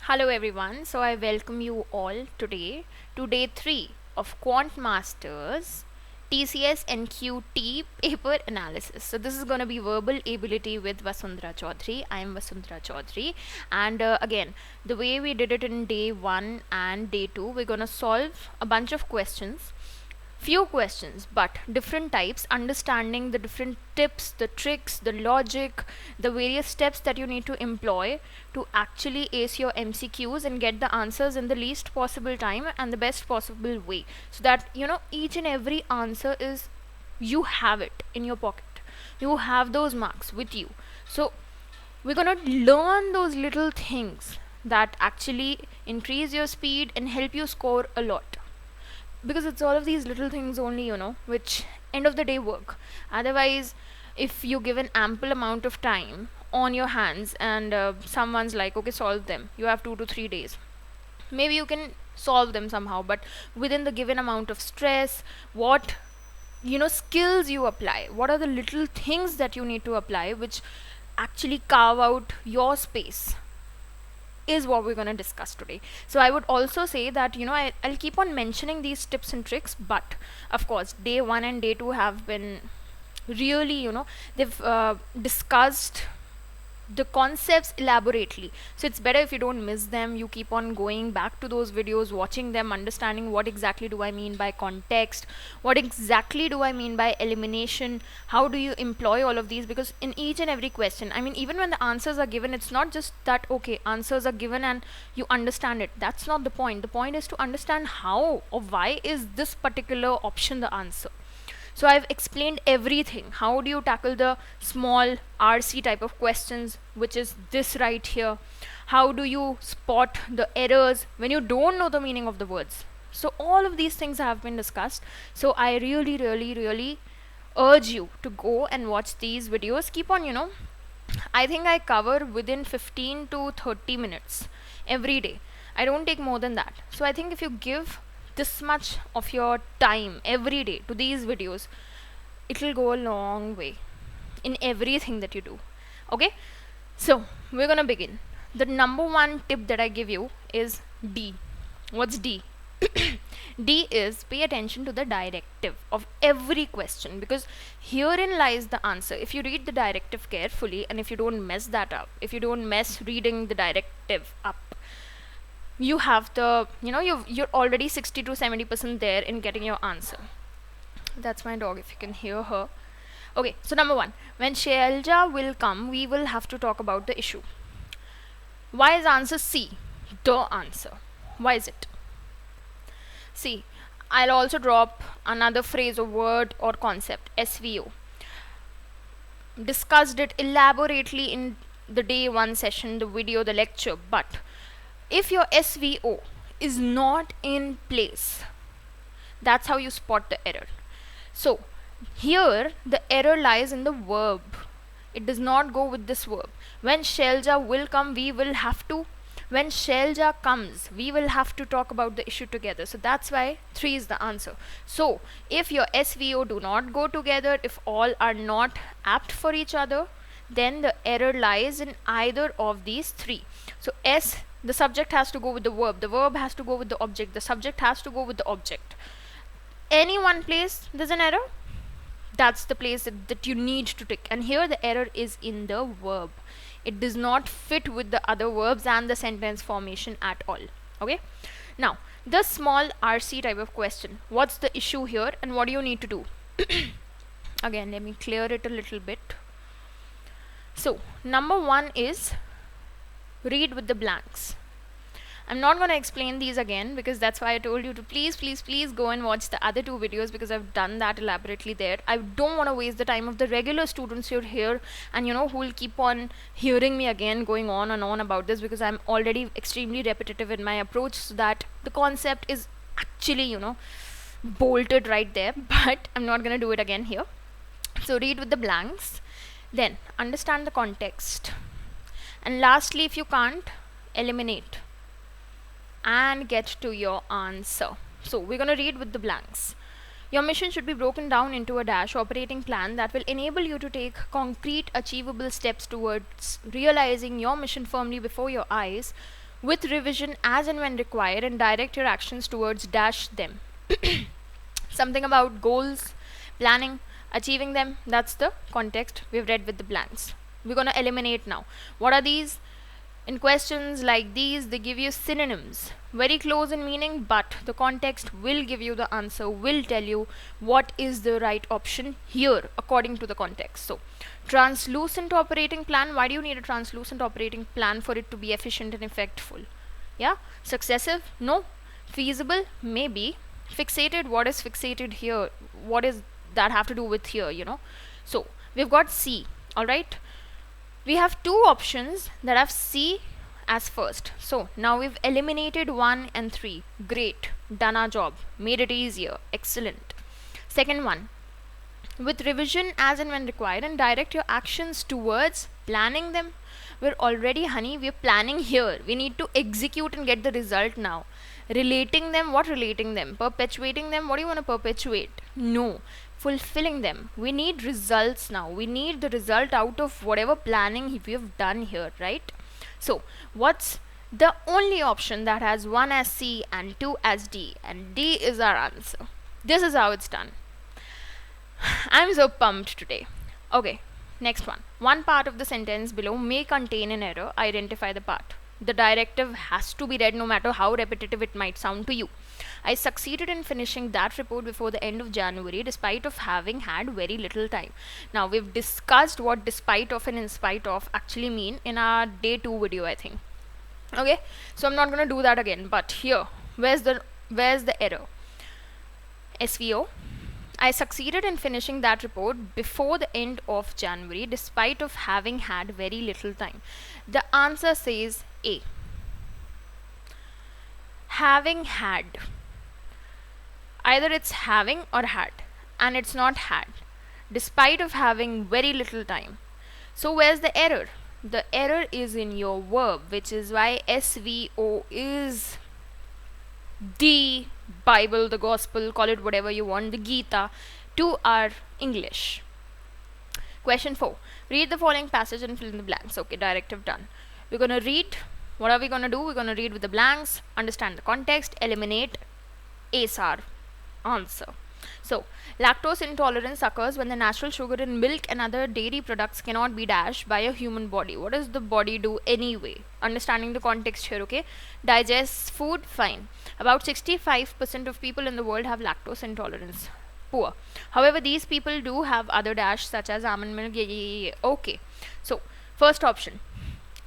Hello everyone, so I welcome you all today to day 3 of Quant Masters TCS NQT paper analysis. So this is going to be verbal ability with Vasundhara Chaudhary. I am Vasundhara Chaudhary, and again, the way we did it in day 1 and day 2, we're going to solve a bunch of questions, few questions but different types, understanding the different tips, the tricks, the logic, the various steps that you need to employ to actually ace your MCQs and get the answers in the least possible time and the best possible way, so that each and every answer is, you have it in your pocket, you have those marks with you. So we're going to learn those little things that actually increase your speed and help you score a lot, because it's all of these little things only, which end of the day work. Otherwise, if you give an ample amount of time on your hands and someone's like, okay, solve them, you have 2 to 3 days, maybe you can solve them somehow, but within the given amount of stress, what skills you apply, what are the little things that you need to apply which actually carve out your space, is what we're going to discuss today. So I would also say that I'll keep on mentioning these tips and tricks, but of course day 1 and day 2 have been really, they've discussed the concepts elaborately, so it's better if you don't miss them, you keep on going back to those videos, watching them, understanding what exactly do I mean by context, what exactly do I mean by elimination, how do you employ all of these, because in each and every question, I mean, even when the answers are given, it's not just that okay, answers are given and you understand it. That's not the point. The point is to understand how or why is this particular option the answer. So I've explained everything. How do you tackle the small RC type of questions, which is this right here? How do you spot the errors when you don't know the meaning of the words? So all of these things have been discussed. So I really, really, really urge you to go and watch these videos. Keep on, I think I cover within 15 to 30 minutes every day. I don't take more than that. So I think if you give this much of your time every day to these videos, it will go a long way in everything that you do. Okay, so we're gonna begin. The number one tip that I give you is D. What's D? D is pay attention to the directive of every question, because herein lies the answer. If you read the directive carefully and if you don't mess that up, if you don't mess reading the directive up, you have the you're already 60 to 70% there in getting your answer. That's my dog, if you can hear her. Okay, so number 1, when Shailja will come, we will have to talk about the issue. Why is answer C the answer? Why is it? See, I'll also drop another phrase or word or concept, SVO. Discussed it elaborately in the day 1 session, the video, the lecture, but if your SVO is not in place, that's how you spot the error. So here the error lies in the verb. It does not go with this verb. When Shailja will come, we will have to, when Shailja comes, we will have to talk about the issue together. So that's why 3 is the answer. So if your SVO do not go together, if all are not apt for each other, then the error lies in either of these 3. So the subject has to go with the verb has to go with the object, the subject has to go with the object. Any one place there's an error, that's the place that you need to tick, and here the error is in the verb. It does not fit with the other verbs and the sentence formation at all. Okay, now the small RC type of question, what's the issue here and what do you need to do? Again, let me clear it a little bit. So number 1 is read with the blanks. I'm not going to explain these again, because that's why I told you to please go and watch the other 2 videos, because I've done that elaborately there. I don't want to waste the time of the regular students who are here and who will keep on hearing me again going on and on about this, because I'm already extremely repetitive in my approach, so that the concept is actually bolted right there, but I'm not going to do it again here. So read with the blanks, then understand the context, and lastly, if you can't, eliminate and get to your answer. So we're going to read with the blanks. Your mission should be broken down into a dash operating plan that will enable you to take concrete achievable steps towards realizing your mission firmly before your eyes with revision as and when required, and direct your actions towards dash them. Something about goals, planning, achieving them. That's the context we've read with the blanks. We're going to eliminate now. What are these? In questions like these, they give you synonyms, very close in meaning, but the context will give you the answer, will tell you what is the right option here according to the context. So, translucent operating plan. Why do you need a translucent operating plan for it to be efficient and effectful? Yeah. Successive? No. Feasible? Maybe. Fixated? What is fixated here? What is that have to do with here, you know? So, we've got C. Alright. We have two options that have C as first. So now we've eliminated 1 and 3. Great. Done our job. Made it easier. Excellent. Second one. With revision as and when required, and direct your actions towards planning them. We're already, honey, we're planning here. We need to execute and get the result now. Relating them. What relating them? Perpetuating them. What do you want to perpetuate? No. Fulfilling them. We need results now. We need the result out of whatever planning we have done here, right? So what's the only option that has 1 as C and 2 as D, and D is our answer. This is how it's done. I'm so pumped today. Okay, next one. One part of the sentence below may contain an error. Identify the part. The directive has to be read no matter how repetitive it might sound to you. I succeeded in finishing that report before the end of January despite of having had very little time. Now we've discussed what despite of and in spite of actually mean in our day 2 video, I think. Okay, so I'm not gonna do that again, but here, where's the error? SVO. I succeeded in finishing that report before the end of January despite of having had very little time. The answer says A. Having had. Either it's having or had, and it's not had, despite of having very little time. So where's the error? The error is in your verb, which is why SVO is the Bible, the Gospel, call it whatever you want, the Gita, to our English. Question 4. Read the following passage and fill in the blanks. Okay, directive done. We're going to read. What are we going to do? We're going to read with the blanks, understand the context, eliminate ASAR. Answer. So, lactose intolerance occurs when the natural sugar in milk and other dairy products cannot be dashed by a human body. What does the body do anyway? Understanding the context here, okay? Digests food, fine. About 65% of people in the world have lactose intolerance. Poor. However, these people do have other dash such as almond milk. Okay. So, first option.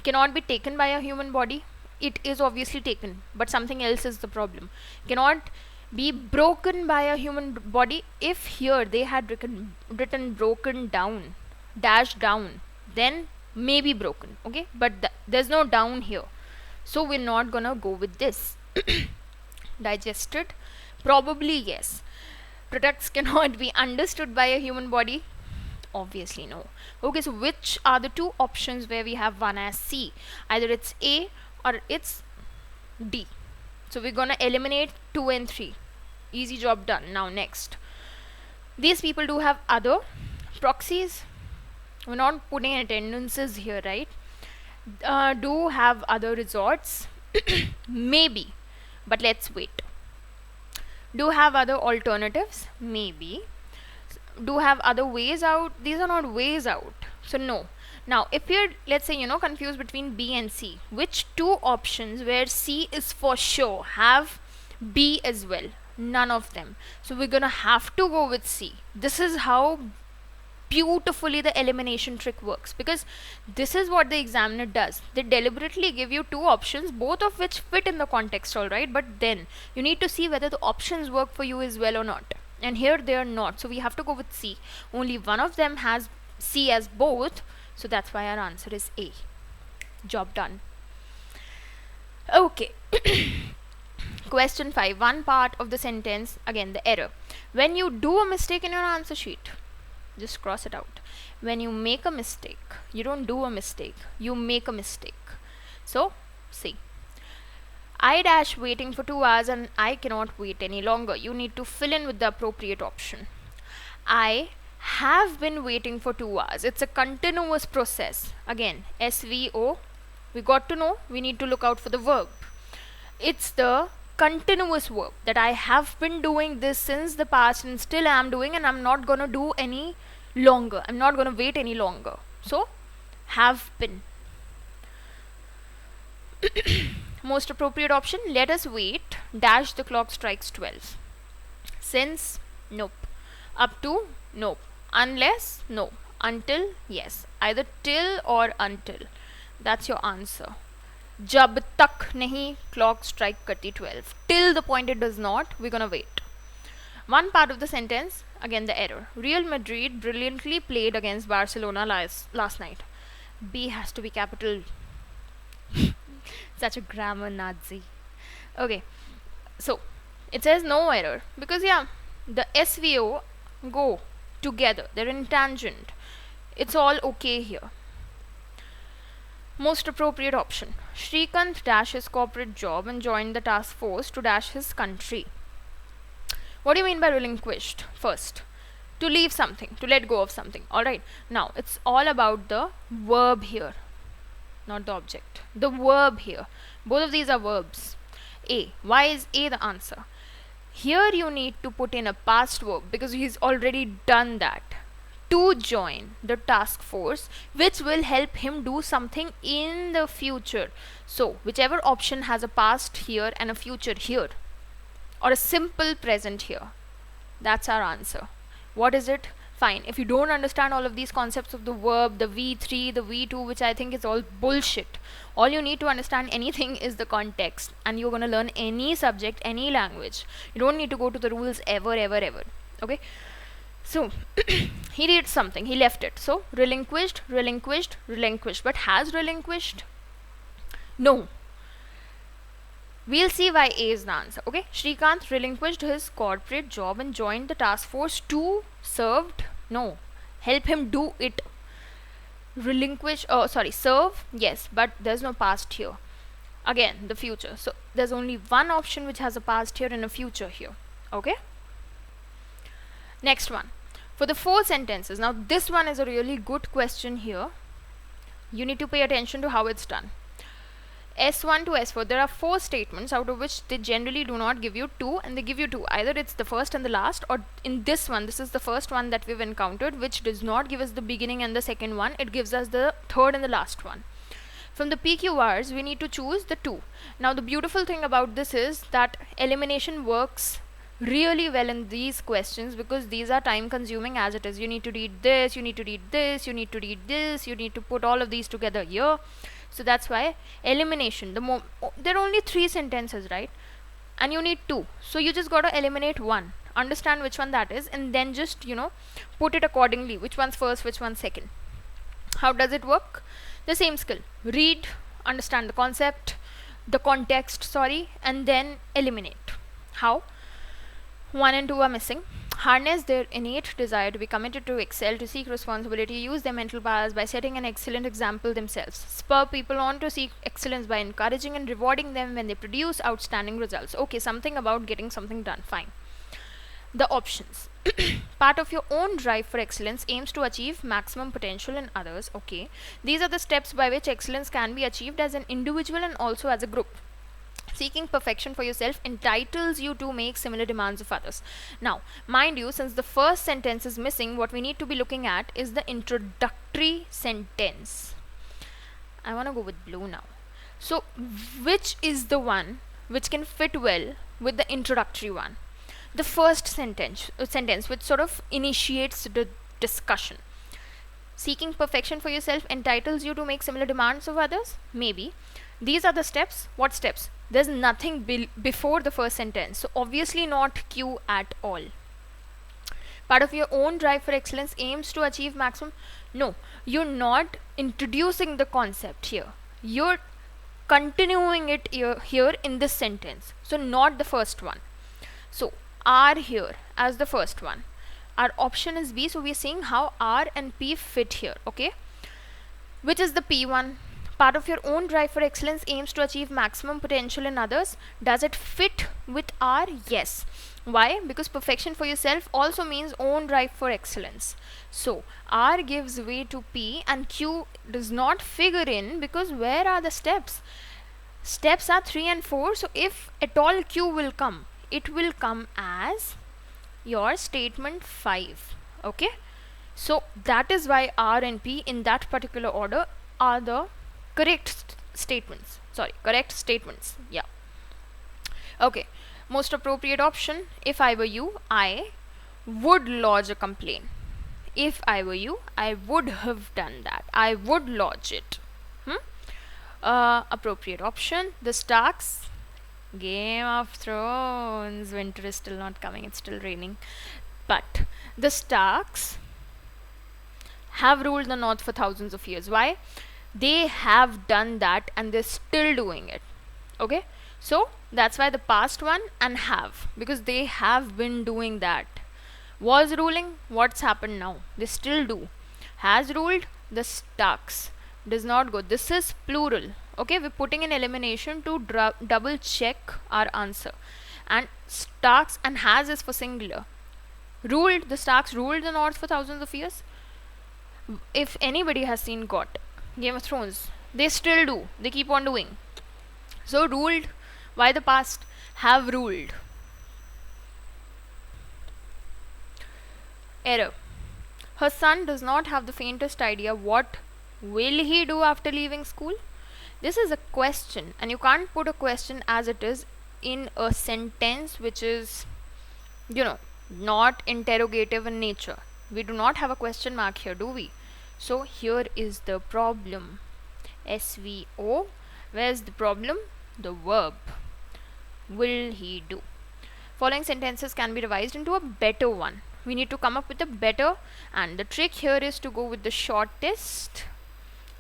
Cannot be taken by a human body. It is obviously taken, but something else is the problem. Cannot be broken by a human body. If here they had written broken down, dash down, then maybe broken, okay, but there's no down here, so we're not gonna go with this. Digested, probably yes. Products cannot be understood by a human body, obviously no. Okay, so which are the two options where we have 1 as C? Either it's A or it's D. So we're gonna eliminate 2 and 3. Easy job done. Now next. These people do have other proxies. We're not putting attendances here, right? Do have other resorts. Maybe. But let's wait. Do have other alternatives? Maybe. Do have other ways out? These are not ways out. So no. Now, if you're, let's say, confused between B and C, which two options where C is for sure have B as well? None of them. So we're gonna have to go with C. This is how beautifully the elimination trick works, because this is what the examiner does. They deliberately give you two options, both of which fit in the context, alright, but then you need to see whether the options work for you as well or not. And here they are not. So we have to go with C. Only one of them has C as both. So that's why our answer is A. Job done. Okay. Question 5. One part of the sentence, again the error. When you do a mistake in your answer sheet, just cross it out. When you make a mistake, you don't do a mistake, you make a mistake. So, see. I dash waiting for 2 hours and I cannot wait any longer. You need to fill in with the appropriate option. I have been waiting for 2 hours. It's a continuous process. Again, SVO We got to know we need to look out for the verb. It's the continuous verb that I have been doing this since the past and still am doing, and I'm not gonna do any longer. I'm not gonna wait any longer. So, have been. Most appropriate option, let us wait, dash the clock strikes 12. Since, nope. Up to, nope. Unless, no. Until, yes. Either till or until. That's your answer. Jab tak nahi clock strike karti 12. Till the point it does not, we're gonna wait. One part of the sentence, again the error. Real Madrid brilliantly played against Barcelona last night. B has to be capital. Such a grammar Nazi. Okay, so it says no error because the SVO go together. They're in tangent. It's all okay here. Most appropriate option. Shrikant dash his corporate job and joined the task force to dash his country. What do you mean by relinquished? First, to leave something, to let go of something. Alright, now it's all about the verb here, not the object. The verb here. Both of these are verbs. A. Why is A the answer? Here you need to put in a past verb because he's already done that. To join the task force, which will help him do something in the future. So, whichever option has a past here and a future here, or a simple present here, that's our answer. What is it? Fine. If you don't understand all of these concepts of the verb, the V3, the V2, which I think is all bullshit, all you need to understand anything is the context, and you're going to learn any subject, any language. You don't need to go to the rules ever. Okay? So, he did something, he left it. So, relinquished. But has relinquished? No. We'll see why A is the answer. Okay, Shrikant relinquished his corporate job and joined the task force to help him do it. Serve, yes, but there's no past here. Again, the future. So there's only one option which has a past here and a future here. Okay. Next one. For the 4 sentences. Now this one is a really good question here. You need to pay attention to how it's done. S1 to S4, there are 4 statements out of which they generally do not give you 2, and they give you 2. Either it's the first and the last, or in this one, this is the first one that we've encountered, which does not give us the beginning and the second one. It gives us the third and the last one. From the PQRs, we need to choose the 2. Now the beautiful thing about this is that elimination works really well in these questions because these are time consuming as it is. You need to read this, you need to read this, you need to read this, you need to put all of these together here. So that's why elimination, there are only 3 sentences, right? And you need 2. So you just got to eliminate 1. Understand which one that is, and then just, put it accordingly. Which one's first, which one's second. How does it work? The same skill. Read, understand the concept, the context, and then eliminate. How? 1 and 2 are missing. Harness their innate desire to be committed to excel, to seek responsibility, use their mental powers by setting an excellent example themselves. Spur people on to seek excellence by encouraging and rewarding them when they produce outstanding results. Okay, something about getting something done. Fine. The options. Part of your own drive for excellence aims to achieve maximum potential in others. Okay. These are the steps by which excellence can be achieved as an individual and also as a group. Seeking perfection for yourself entitles you to make similar demands of others. Now, mind you, since the first sentence is missing, what we need to be looking at is the introductory sentence. I want to go with blue now. So, which is the one which can fit well with the introductory one? The first sentence which sort of initiates the discussion. Seeking perfection for yourself entitles you to make similar demands of others? Maybe. These are the steps. What steps? There's nothing before the first sentence, so obviously not Q at all. Part of your own drive for excellence aims to achieve maximum. No, you're not introducing the concept here. You're continuing it here in this sentence. So not the first one. So R here as the first one. Our option is B, so we're seeing how R and P fit here. Okay. Which is the P one? Part of your own drive for excellence aims to achieve maximum potential in others. Does it fit with R? Yes. Why? Because perfection for yourself also means own drive for excellence. So R gives way to P and Q does not figure in, because where are the steps? Steps are 3 and 4. So if at all Q will come, it will come as your statement 5. Okay, so that is why R and P in that particular order are the correct statements. Sorry, correct statements. Yeah. Okay, most appropriate option. If I were you, I would lodge a complaint. If I were you, I would have done that. I would lodge it. Appropriate option. The Starks. Game of Thrones. Winter is still not coming. It's still raining. But the Starks have ruled the North for thousands of years. Why? They have done that and they're still doing it. Okay, so that's why the past one and have, because they have been doing that. Was ruling, what's happened now? They still do. Has ruled, the Starks. Does not go. This is plural. Okay, we're putting in elimination to double check our answer. And Starks and has is for singular. Ruled, the Starks ruled the North for thousands of years. If anybody has seen Game of Thrones, they still do. They keep on doing. So ruled, why the past? Have ruled. Error. Her son does not have the faintest idea what will he do after leaving school. This is a question, and you can't put a question as it is in a sentence which is, not interrogative in nature. We do not have a question mark here, do we? So here is the problem. SVO. Where's the problem? The verb. Will he do? Following sentences can be revised into a better one. We need to come up with a better, and the trick here is to go with the shortest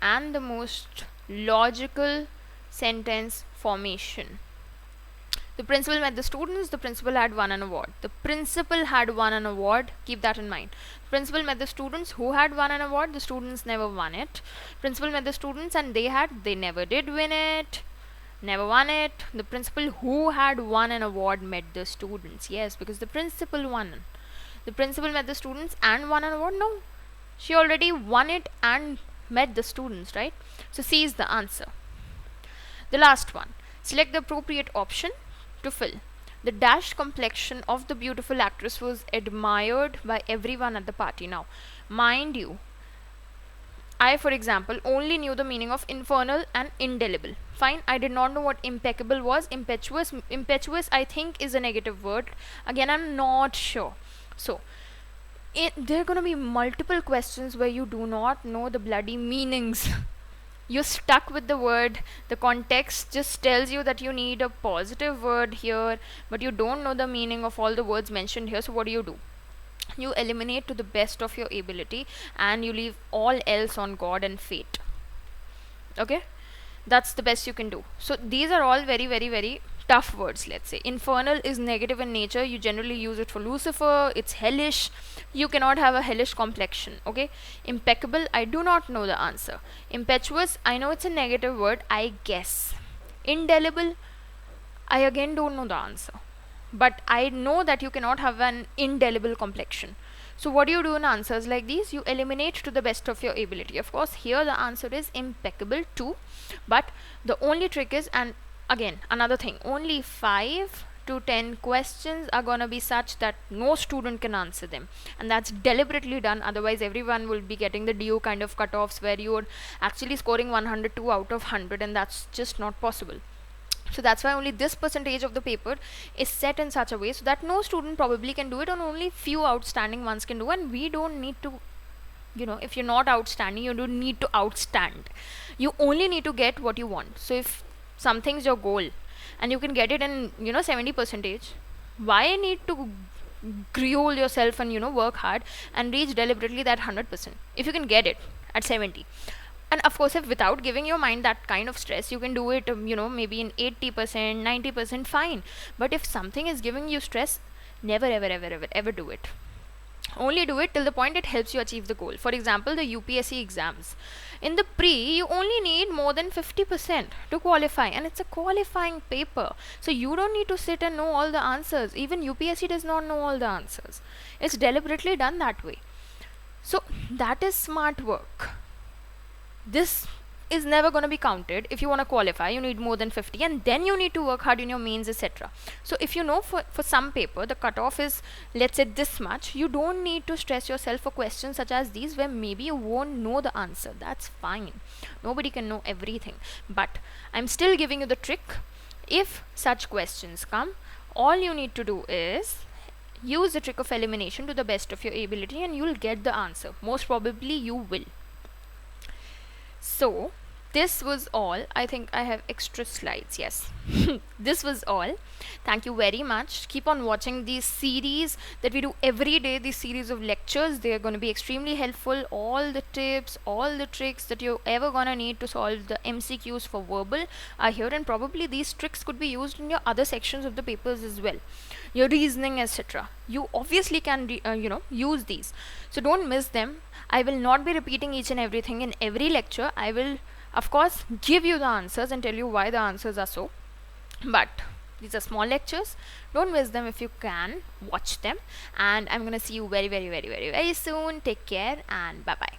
and the most logical sentence formation. The principal met the students. The principal had won an award. The principal had won an award. Keep that in mind. The principal met the students who had won an award. The students never won it. Principal met the students and they never did win it. Never won it. The principal who had won an award met the students. Yes, because the principal won. The principal met the students and won an award. No, she already won it and met the students, right? So C is the answer. The last one. Select the appropriate option to fill. The dashed complexion of the beautiful actress was admired by everyone at the party. Now, mind you, I, for example, only knew the meaning of infernal and indelible. Fine, I did not know what impeccable was. Impetuous, I think, is a negative word. Again, I'm not sure. So, there are going to be multiple questions where you do not know the bloody meanings. You're stuck with the word. The context just tells you that you need a positive word here, but you don't know the meaning of all the words mentioned here. So what do? You eliminate to the best of your ability and you leave all else on God and fate. Okay, that's the best you can do. So these are all very, very, very tough words. Let's say infernal is negative in nature. You generally use it for Lucifer. It's hellish. You cannot have a hellish complexion. Okay. Impeccable, I do not know the answer. Impetuous, I know it's a negative word, I guess. Indelible, I again don't know the answer, but I know that you cannot have an indelible complexion. So what do you do in answers like these? You eliminate to the best of your ability. Of course, here the answer is impeccable too, but the only trick is, and again another thing, only 5 to 10 questions are gonna be such that no student can answer them, and that's deliberately done. Otherwise everyone will be getting the DO kind of cutoffs where you're actually scoring 102 out of 100, and that's just not possible. So that's why only this percentage of the paper is set in such a way so that no student probably can do it, and only few outstanding ones can do. And we don't need to, if you're not outstanding, you don't need to outstand. You only need to get what you want. So if something's your goal and you can get it in 70%, why need to gruel yourself and work hard and reach deliberately that 100% if you can get it at 70? And of course, if without giving your mind that kind of stress, you can do it maybe in 80%, 90%, fine. But if something is giving you stress, never ever ever ever ever do it. Only do it till the point it helps you achieve the goal. For example, the UPSC exams. In the pre, you only need more than 50% to qualify, and it's a qualifying paper. So you don't need to sit and know all the answers. Even UPSC does not know all the answers. It's deliberately done that way. So that is smart work. This is never going to be counted. If you want to qualify, you need more than 50, and then you need to work hard in your mains, etc. So if you know for some paper the cutoff is, let's say, this much, you don't need to stress yourself for questions such as these where maybe you won't know the answer. That's fine. Nobody can know everything, but I'm still giving you the trick. If such questions come, all you need to do is use the trick of elimination to the best of your ability, and you'll get the answer. Most probably you will. So this was all. I think I have extra slides. Yes. This was all. Thank you very much. Keep on watching these series that we do every day, these series of lectures. They are going to be extremely helpful. All the tips, all the tricks that you're ever going to need to solve the MCQs for verbal are here, and probably these tricks could be used in your other sections of the papers as well, your reasoning, etc. You obviously can use these, so don't miss them. I will not be repeating each and everything in every lecture. I will of course give you the answers and tell you why the answers are so, but these are small lectures. Don't miss them. If you can, watch them, and I'm gonna see you very, very, very, very, very soon. Take care, and bye bye.